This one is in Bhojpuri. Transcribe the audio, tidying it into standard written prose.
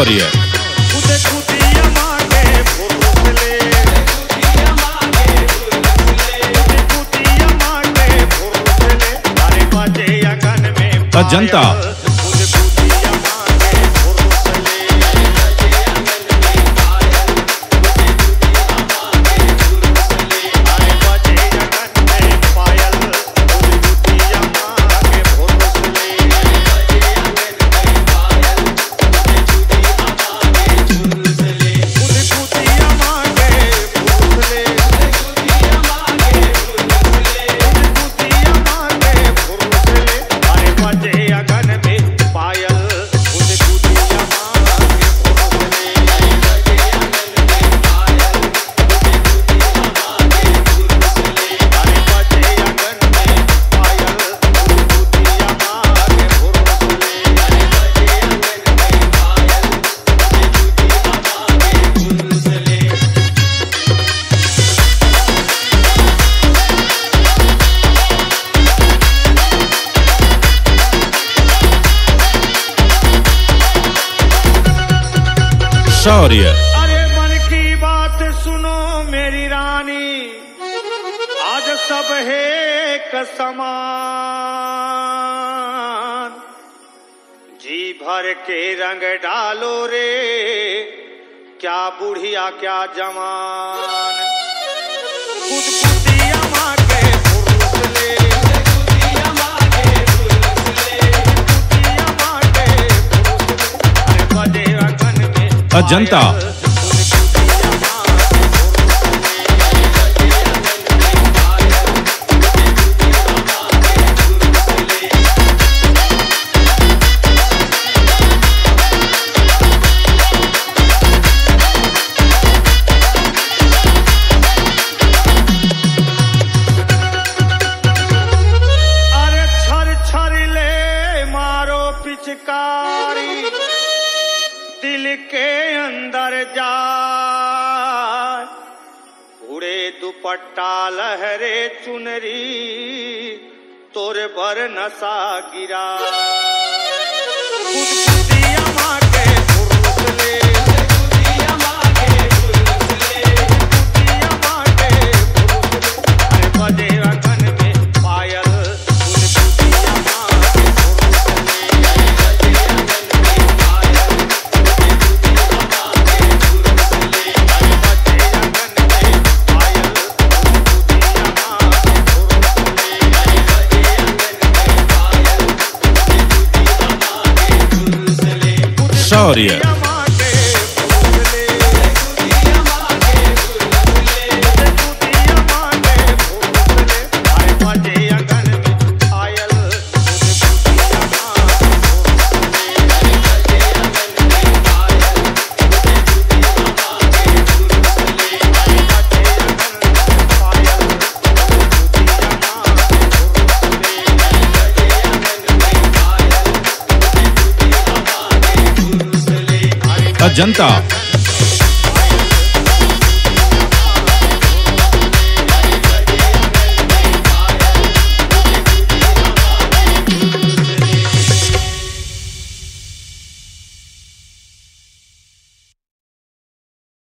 शौर्य। अजंता शौर्य। अरे मन की बात सुनो मेरी रानी, आज सब है एक समान। जी भर के रंग डालो रे, क्या बुढ़िया क्या जवान। गुदगुदिया माँ के पुरुष ले, गुदगुदिया माँ के पुरुष ले, गुदगुदिया माँ के पुरुष ले। अरे बजे अगन में अजंता अरे छर छर ले मारो पिचकारी, दिल के अंदर जाए। उड़े दुपट्टा लहरे चुनरी, तोर बर नशा गिरा। गुदगुदिया माँ के पुरुष ले, गुदगुदिया माँ के पुरुष ले, गुदगुदिया माँ के पुरुष ले। अरे बजे अगन में पायल, गुदगुदिया माँ के पुरुष ले, बजे अगन में पायल, गुदगुदिया माँ के पुरुष ले। अरे बजे अगन में पायल, गुदगुदिया माँ के पुरुष ले, अरे बजे अगन में पायल, गुदगुदिया माँ के पुरुष ले। शौर्य। अजंता